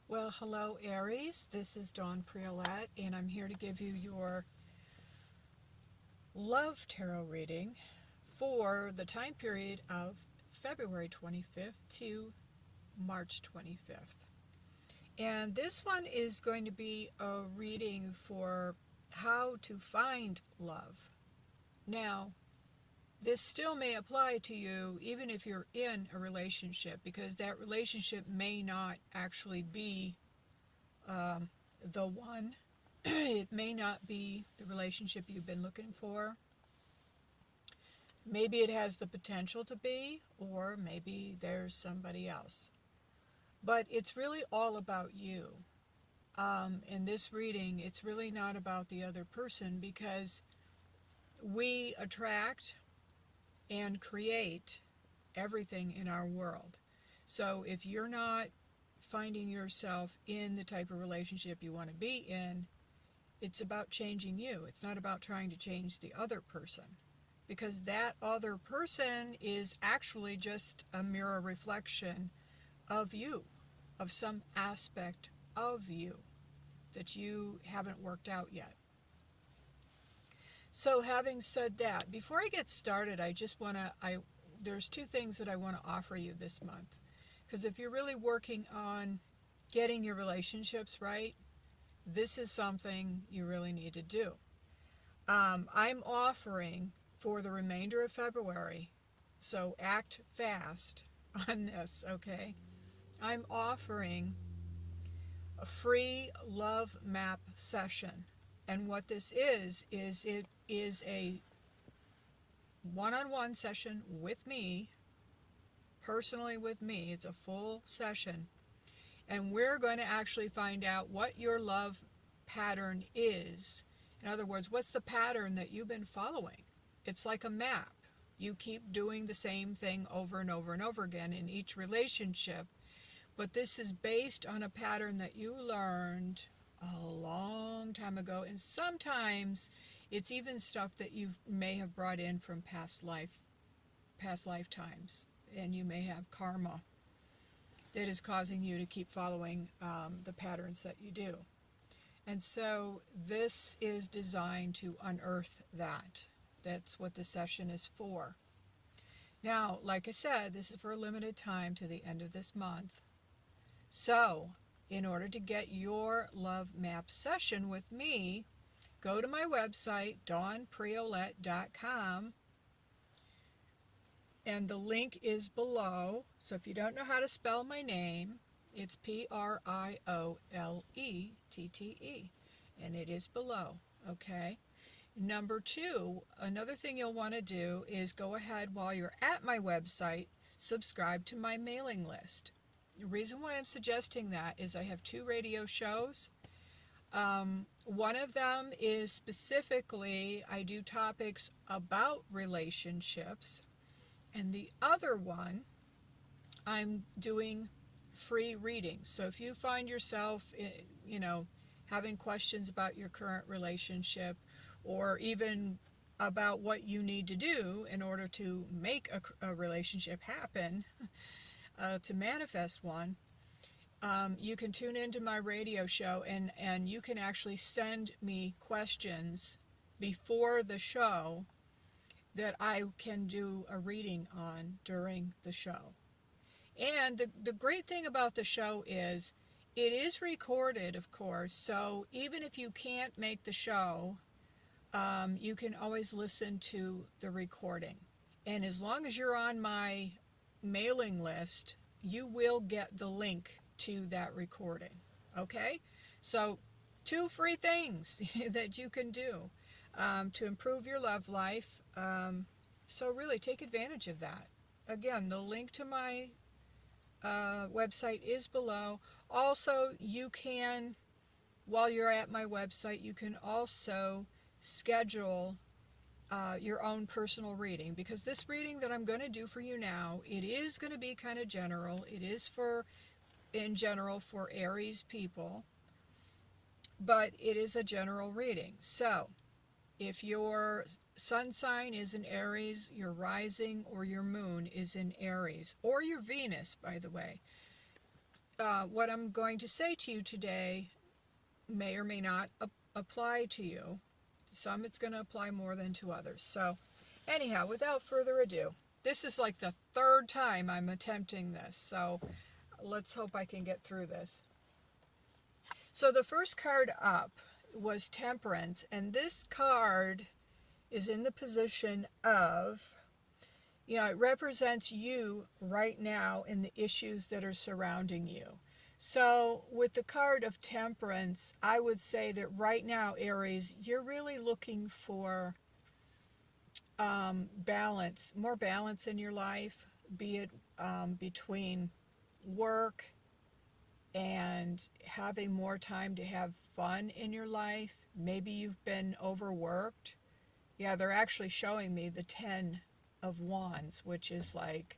Well, hello Aries, this is Dawn Priolet, and I'm here to give you your love tarot reading for the time period of February 25th to March 25th. And this one is going to be a reading for how to find love. Now, this still may apply to you even if you're in a relationship, because that relationship may not actually be the one. It may not be the relationship you've been looking for. Maybe it has the potential to be, or maybe there's somebody else. But it's really all about you. In this reading, it's really not about the other person, because we attract and create everything in our world. So if you're not finding yourself in the type of relationship you want to be in, it's about changing you. It's not about trying to change the other person, because that other person is actually just a mirror reflection of you, of some aspect of you that you haven't worked out yet. So having said that, before I get started, there's two things that I want to offer you this month. Because if you're really working on getting your relationships right, this is something you really need to do. I'm offering for the remainder of February, so act fast on this, okay? I'm offering a free love map session. And what this is it is a one-on-one session with me, personally with me. It's a full session. And we're going to actually find out what your love pattern is. In other words, what's the pattern that you've been following? It's like a map. You keep doing the same thing over and over and over again in each relationship. But this is based on a pattern that you learned a long time ago. And sometimes it's even stuff that you may have brought in from past lifetimes. And you may have karma that is causing you to keep following the patterns that you do. And so this is designed to unearth that. That's what the session is for. Now, like I said, this is for a limited time to the end of this month. So, in order to get your love map session with me, go to my website, dawnpriolet.com, and the link is below. So if you don't know how to spell my name, it's Priolettte, and it is below, okay? Number two, another thing you'll want to do is go ahead while you're at my website, subscribe to my mailing list. The reason why I'm suggesting that is I have 2 radio shows. One of them is specifically, I do topics about relationships, and the other one, I'm doing free readings. So if you find yourself, having questions about your current relationship, or even about what you need to do in order to make a relationship happen, to manifest one, you can tune into my radio show, and you can actually send me questions before the show that I can do a reading on during the show. And the great thing about the show is it is recorded, of course, so even if you can't make the show, you can always listen to the recording. And as long as you're on my mailing list, you will get the link to that recording, okay? So 2 free things that you can do to improve your love life. So really take advantage of that. Again, the link to my website is below. Also, you can, while you're at my website, you can also schedule your own personal reading, because this reading that I'm going to do for you now, it is going to be kind of general. It is in general for Aries people, but it is a general reading. So if your sun sign is in Aries, your rising or your moon is in Aries, or your Venus, by the way, what I'm going to say to you today may or may not apply to you. Some it's going to apply more than to others. So anyhow, without further ado, this is like the third time I'm attempting this. So let's hope I can get through this. So the first card up was Temperance, and this card is in the position of, it represents you right now in the issues that are surrounding you. So with the card of Temperance, I would say that right now, Aries, you're really looking for balance, more balance in your life, be it between work and having more time to have fun in your life. Maybe you've been overworked. Yeah, they're actually showing me the 10 of Wands, which is like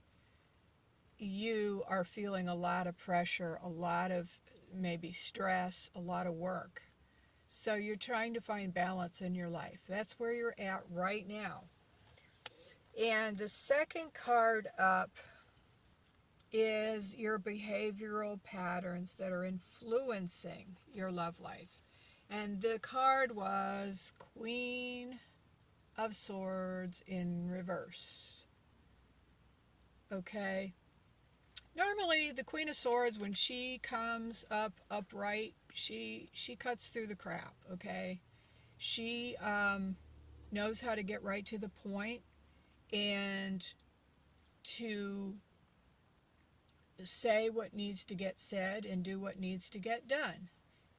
you are feeling a lot of pressure, a lot of maybe stress, a lot of work. So you're trying to find balance in your life. That's where you're at right now. And the second card up is your behavioral patterns that are influencing your love life. And the card was Queen of Swords in reverse. Okay. Normally, the Queen of Swords, when she comes up upright, she cuts through the crap, okay? She knows how to get right to the point and to say what needs to get said and do what needs to get done.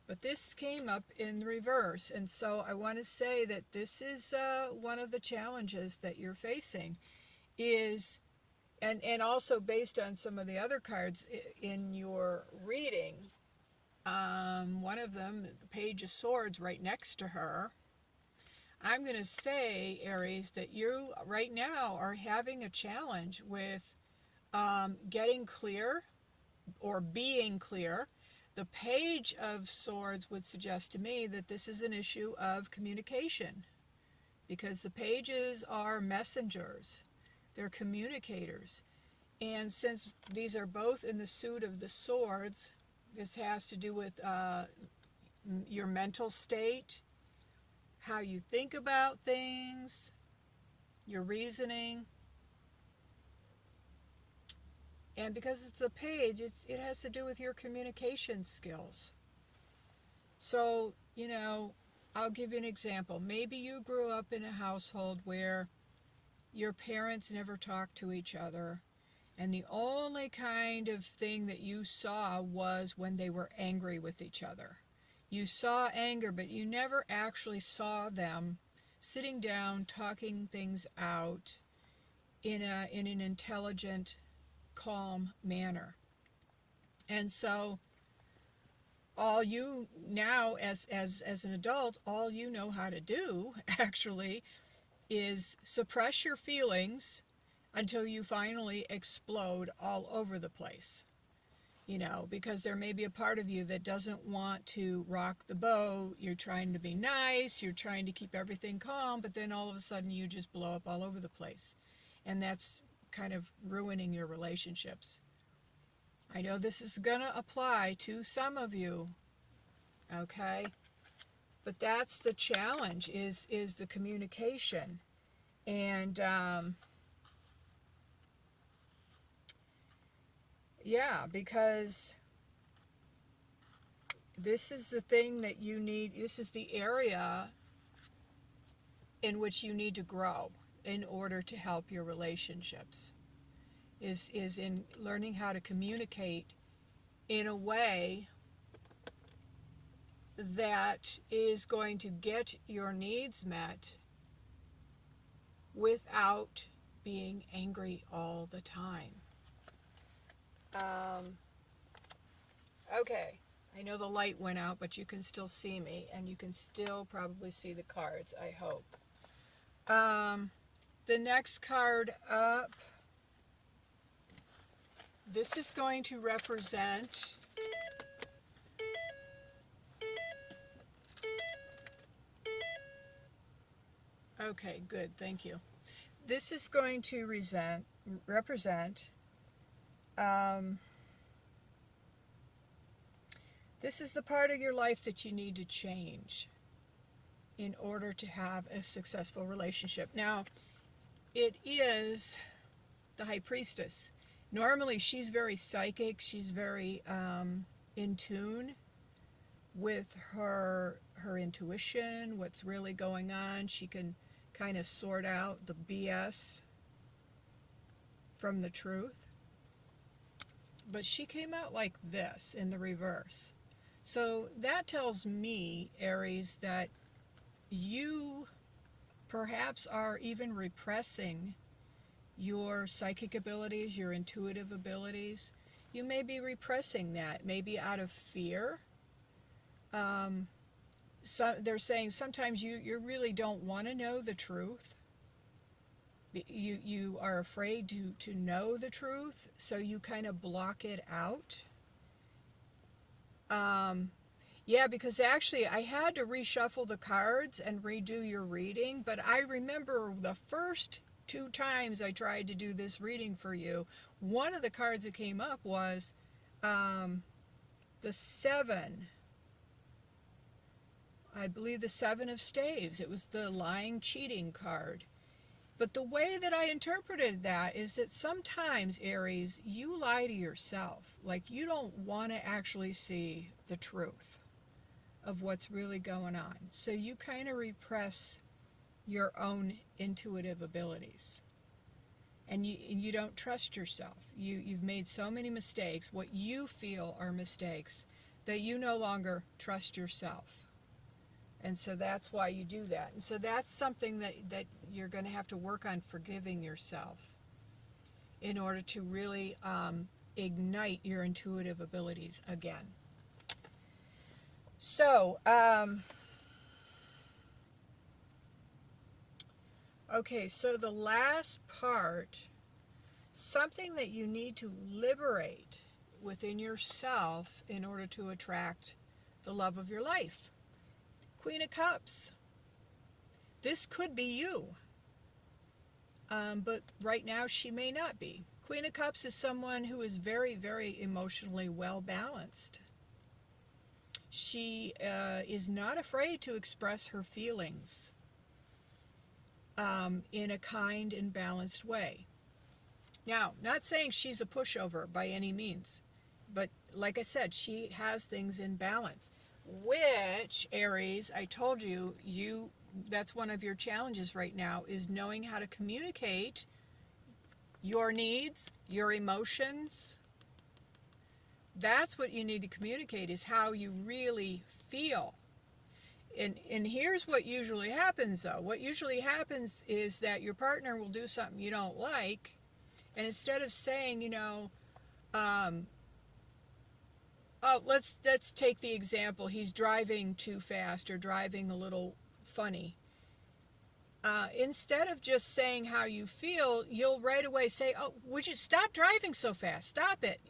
But this came up in the reverse, and so I want to say that this is one of the challenges that you're facing is, and also based on some of the other cards in your reading, one of them, the Page of Swords, right next to her. I'm going to say, Aries, that you right now are having a challenge with getting clear or being clear. The Page of Swords would suggest to me that this is an issue of communication, because the pages are messengers, they're communicators. And since these are both in the suit of the swords, this has to do with your mental state, how you think about things, your reasoning. And because it's the page, it has to do with your communication skills. So, I'll give you an example. Maybe you grew up in a household where your parents never talked to each other, and the only kind of thing that you saw was when they were angry with each other. You saw anger, but you never actually saw them sitting down, talking things out in an intelligent, calm manner. And so all you now as an adult, all you know how to do actually is suppress your feelings until you finally explode all over the place. Because there may be a part of you that doesn't want to rock the boat. You're trying to be nice, you're trying to keep everything calm, but then all of a sudden you just blow up all over the place. And that's kind of ruining your relationships. I know this is going to apply to some of you, okay? But that's the challenge, is the communication. And yeah, because this is the thing that you need, this is the area in which you need to grow in order to help your relationships, is in learning how to communicate in a way that is going to get your needs met without being angry all the time. Okay, I know the light went out, but you can still see me, and you can still probably see the cards, I hope. The next card up, this is going to represent okay, good, thank you. This is going to represent This is the part of your life that you need to change in order to have a successful relationship. Now, it is the High Priestess. Normally, she's very psychic. She's very in tune with her intuition, what's really going on. She can kind of sort out the BS from the truth. But she came out like this in the reverse. So that tells me, Aries, that you perhaps are even repressing your psychic abilities, your intuitive abilities. You may be repressing that, maybe out of fear. So they're saying sometimes you really don't want to know the truth. You are afraid to know the truth, so you kind of block it out. Yeah, because actually I had to reshuffle the cards and redo your reading, but I remember the first 2 times I tried to do this reading for you, one of the cards that came up was the 7. I believe the 7 of Staves. It was the lying, cheating card. But the way that I interpreted that is that sometimes, Aries, you lie to yourself. Like you don't want to actually see the truth of what's really going on. So you kind of repress your own intuitive abilities. And you don't trust yourself. You've made so many mistakes, what you feel are mistakes, that you no longer trust yourself. And so that's why you do that. And so that's something that you're going to have to work on, forgiving yourself in order to really ignite your intuitive abilities again. So, okay, so the last part, something that you need to liberate within yourself in order to attract the love of your life. Queen of Cups. This could be you. But right now she may not be. Queen of Cups is someone who is very, very emotionally well balanced. She is not afraid to express her feelings in a kind and balanced way. Now, not saying she's a pushover by any means, but like I said, she has things in balance. Which, Aries, I told you, that's one of your challenges right now, is knowing how to communicate your needs, your emotions. That's what you need to communicate, is how you really feel. And here's what usually happens, though. What usually happens is that your partner will do something you don't like, and instead of saying, oh, let's take the example. He's driving too fast or driving a little funny. Instead of just saying how you feel, you'll right away say, oh, would you stop driving so fast? Stop it,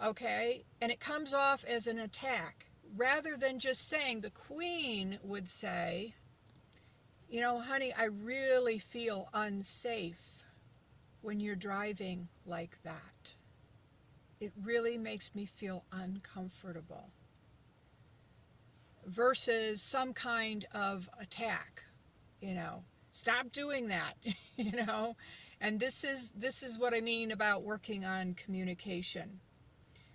Okay? And it comes off as an attack. Rather than just saying, the Queen would say, honey, I really feel unsafe when you're driving like that. It really makes me feel uncomfortable. Versus some kind of attack, stop doing that, And this is what I mean about working on communication.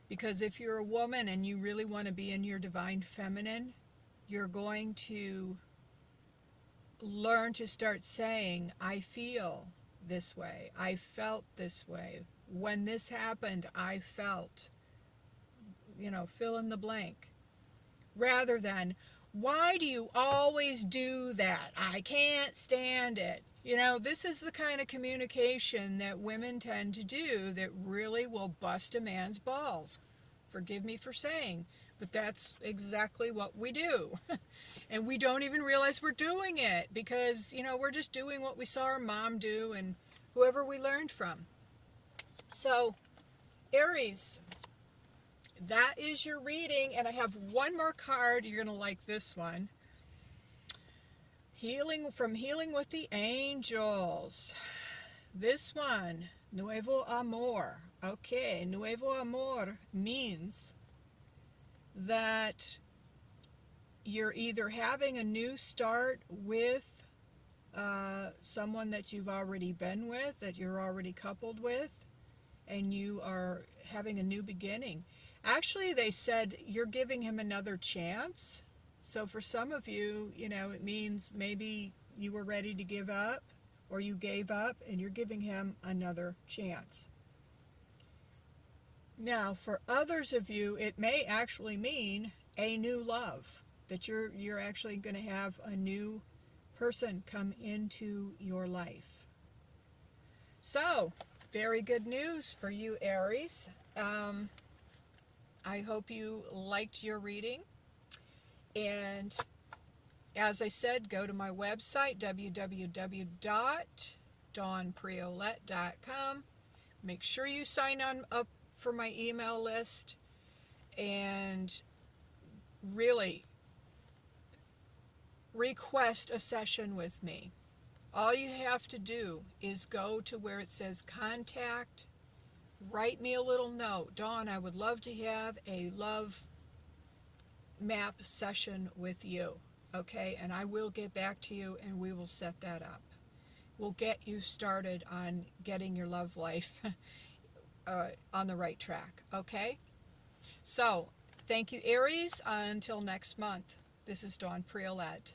Because if you're a woman and you really want to be in your divine feminine, you're going to learn to start saying, I feel this way. I felt this way. When this happened, I felt, fill in the blank. Rather than, why do you always do that? I can't stand it. This is the kind of communication that women tend to do that really will bust a man's balls. Forgive me for saying, but that's exactly what we do. And we don't even realize we're doing it because, we're just doing what we saw our mom do and whoever we learned from. So, Aries, that is your reading, and I have one more card. You're going to like this one. Healing with the Angels. This one, Nuevo Amor. Okay, Nuevo Amor means that you're either having a new start with someone that you've already been with, that you're already coupled with, and you are having a new beginning. Actually, they said you're giving him another chance. So for some of you, it means maybe you were ready to give up or you gave up and you're giving him another chance. Now, for others of you, it may actually mean a new love, that you're actually going to have a new person come into your life. So, very good news for you, Aries. I hope you liked your reading. And as I said, go to my website, www.dawnpriolette.com. Make sure you sign on up for my email list and really request a session with me. All you have to do is go to where it says contact, write me a little note. Dawn, I would love to have a love map session with you. Okay, and I will get back to you and we will set that up. We'll get you started on getting your love life on the right track. Okay, so thank you, Aries. Until next month, this is Dawn Priolette.